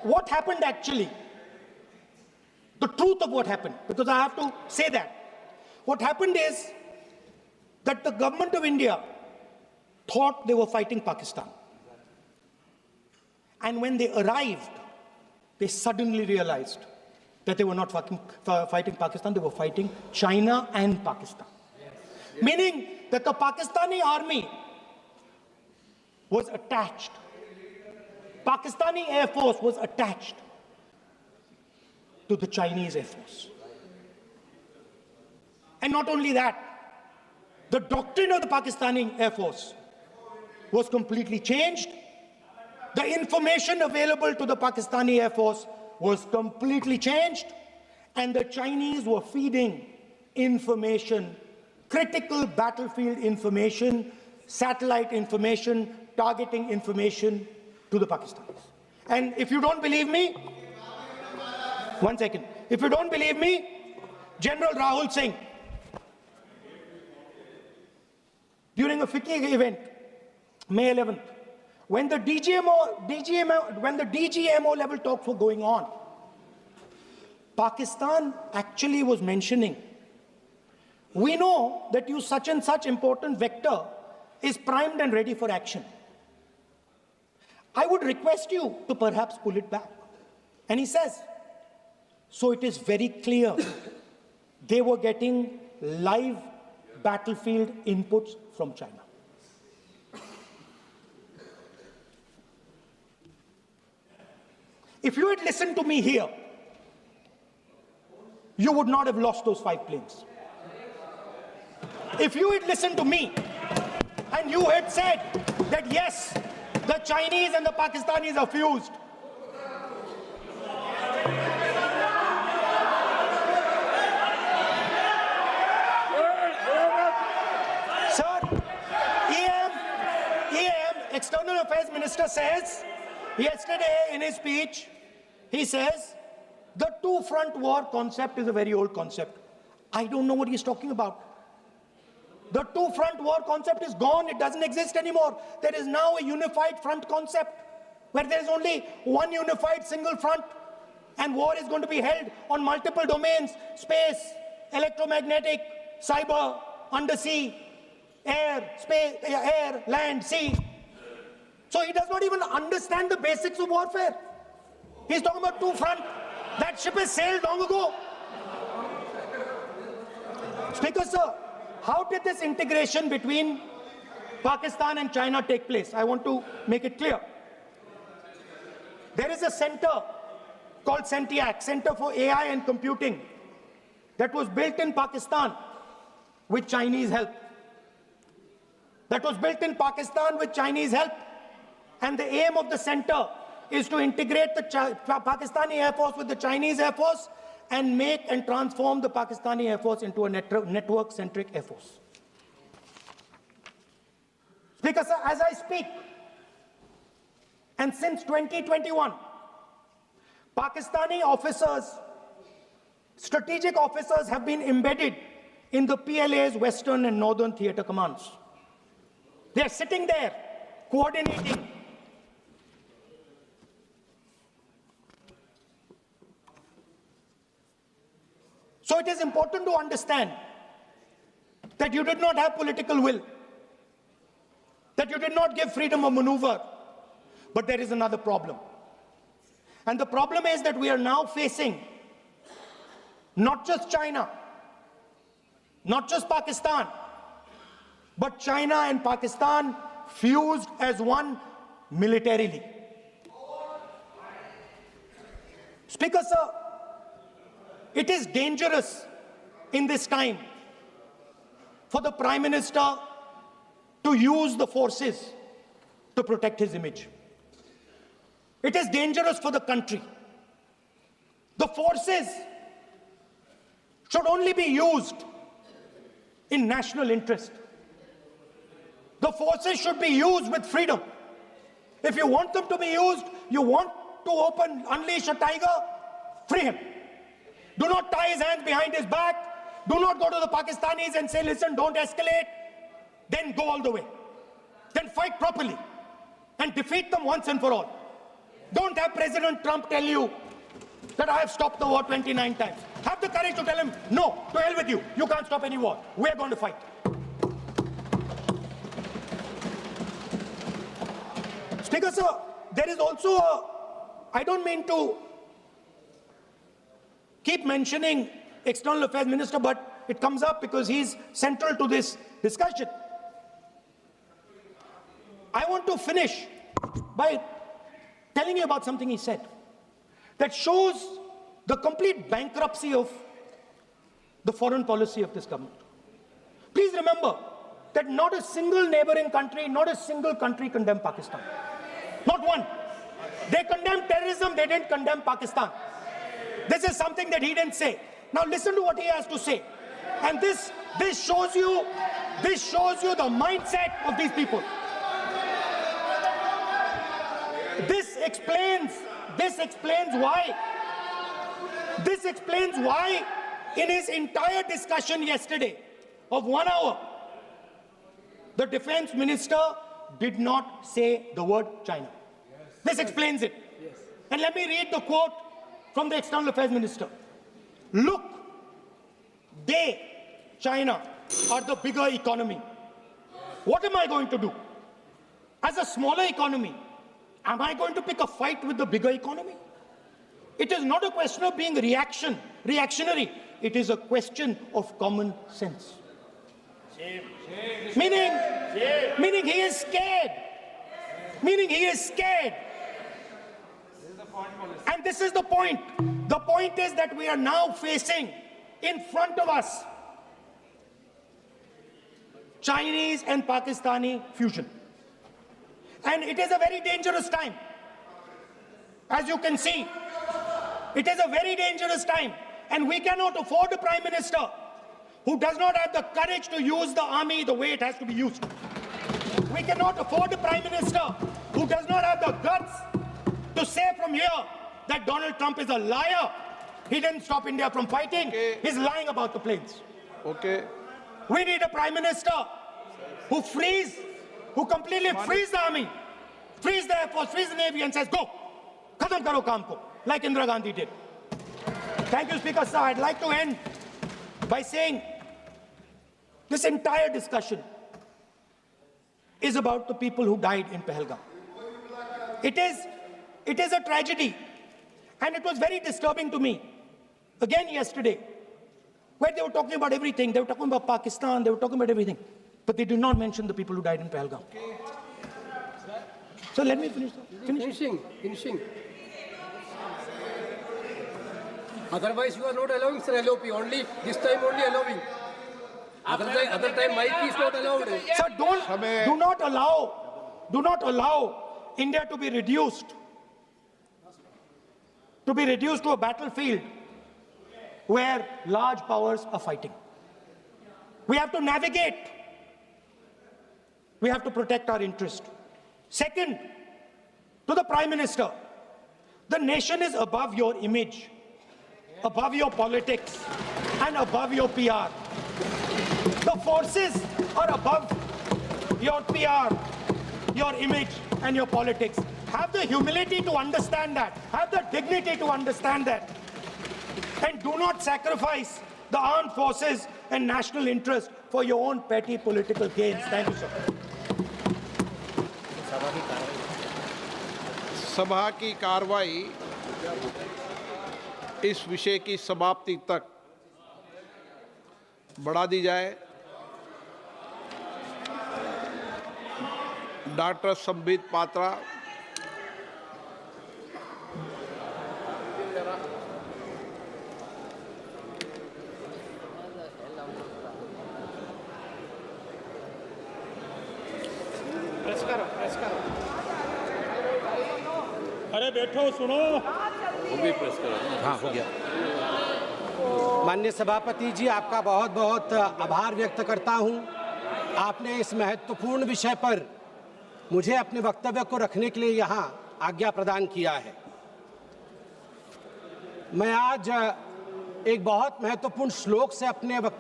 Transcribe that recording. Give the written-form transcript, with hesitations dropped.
what happened actually, the truth of what happened, because I have to say that. What happened is that the government of India thought they were fighting Pakistan. And when they arrived, they suddenly realized that they were not fighting Pakistan, they were fighting China and Pakistan. Yes. Meaning that the Pakistani army was attached. Pakistani Air Force was attached to the Chinese Air Force. And not only that, the doctrine of the Pakistani Air Force was completely changed. The information available to the Pakistani Air Force was completely changed, and the Chinese were feeding information, critical battlefield information, satellite information, targeting information to the Pakistanis. And if you don't believe me, one second. If you don't believe me, General Rahul Singh, during a FICCI event, May 11th, when the DGMO level talks were going on, Pakistan actually was mentioning, we know that you such and such important vector is primed and ready for action. I would request you to perhaps pull it back. And he says, so it is very clear they were getting live battlefield inputs from China. If you had listened to me here, you would not have lost those 5 planes. If you had listened to me and you had said that yes, the Chinese and the Pakistanis are fused, sir, EM, External Affairs Minister says, yesterday in his speech, he says, the two-front war concept is a very old concept. I don't know what he's talking about. The two-front war concept is gone. It doesn't exist anymore. There is now a unified front concept where there is only one unified single front, and war is going to be held on multiple domains: space, electromagnetic, cyber, undersea, air, space, air, land, sea. So he does not even understand the basics of warfare. He's talking about two front. That ship has sailed long ago. Speaker, sir, how did this integration between Pakistan and China take place? I want to make it clear. There is a center called CENTIAC, Center for AI and Computing, that was built in Pakistan with Chinese help. That was built in Pakistan with Chinese help. And the aim of the center is to integrate the Pakistani Air Force with the Chinese Air Force and make and transform the Pakistani Air Force into a network-centric Air Force. Speaker, sir, as I speak, and since 2021, Pakistani officers, strategic officers, have been embedded in the PLA's Western and Northern Theatre Commands. They are sitting there, coordinating. So it is important to understand that you did not have political will, that you did not give freedom of maneuver, but there is another problem. And the problem is that we are now facing not just China, not just Pakistan, but China and Pakistan fused as one militarily. Speaker, sir, it is dangerous in this time for the Prime Minister to use the forces to protect his image. It is dangerous for the country. The forces should only be used in national interest. The forces should be used with freedom. If you want them to be used, you want to unleash a tiger, free him. Do not tie his hands behind his back. Do not go to the Pakistanis and say, listen, don't escalate. Then go all the way. Then fight properly and defeat them once and for all. Don't have President Trump tell you that I have stopped the war 29 times. Have the courage to tell him, no, to hell with you. You can't stop any war. We're going to fight. Speaker, sir, there is also I don't mean to keep mentioning External Affairs Minister, but it comes up because he's central to this discussion. I want to finish by telling you about something he said that shows the complete bankruptcy of the foreign policy of this government. Please remember that not a single neighboring country, not a single country condemned Pakistan. Not one. They condemned terrorism, they didn't condemn Pakistan. This is something that he didn't say. Now listen to what he has to say. And this shows you the mindset of these people. This explains why in his entire discussion yesterday of 1 hour, the defense minister did not say the word China. This explains it. And let me read the quote from the External Affairs Minister. Look, China, are the bigger economy. What am I going to do? As a smaller economy, am I going to pick a fight with the bigger economy? It is not a question of being reactionary. It is a question of common sense. Meaning he is scared. And this is the point. The point is that we are now facing in front of us Chinese and Pakistani fusion. And it is a very dangerous time. As you can see, it is a very dangerous time. And we cannot afford a Prime Minister who does not have the courage to use the army the way it has to be used. We cannot afford a Prime Minister who does not have the guts to say from here that Donald Trump is a liar. He didn't stop India from fighting. Okay. He's lying about the planes. Okay. We need a Prime Minister who completely frees the army, frees the Air Force, frees the Navy and says, go, khatam karo kaam ko, like Indira Gandhi did. Thank you, Speaker, sir. I'd like to end by saying this entire discussion is about the people who died in Pahalgam. It is a tragedy, and it was very disturbing to me, again yesterday, where they were talking about everything. They were talking about Pakistan, they were talking about everything, but they did not mention the people who died in Pahalgam. So let me finish. Finishing. Otherwise, you are not allowing, sir, LOP. Only this time, only allowing. Other time, mic is not allowed. Sir, do not allow India to be reduced to a battlefield where large powers are fighting. We have to navigate. We have to protect our interest. Second, to the Prime Minister, the nation is above your image, above your politics, and above your PR. The forces are above your PR, your image, and your politics. Have the humility to understand that. Have the dignity to understand that. And do not sacrifice the armed forces and national interest for your own petty political gains. Thank you, sir. सभा की कार्रवाई इस विषय की समाप्ति तक बढ़ा दी जाए। डॉक्टर संबित पात्रा, प्रेस करो। अरे बैठो, सुनो। वो भी प्रेस करो। हाँ, हो गया। माननीय सभापति जी, आपका बहुत बहुत आभार व्यक्त करता हूं। आपने इस महत्वपूर्ण विषय पर मुझे अपने वक्तव्य को रखने के लिए यहां आज्ञा प्रदान किया है। मैं आज एक बहुत महत्वपूर्ण श्लोक से अपने वक्तव्य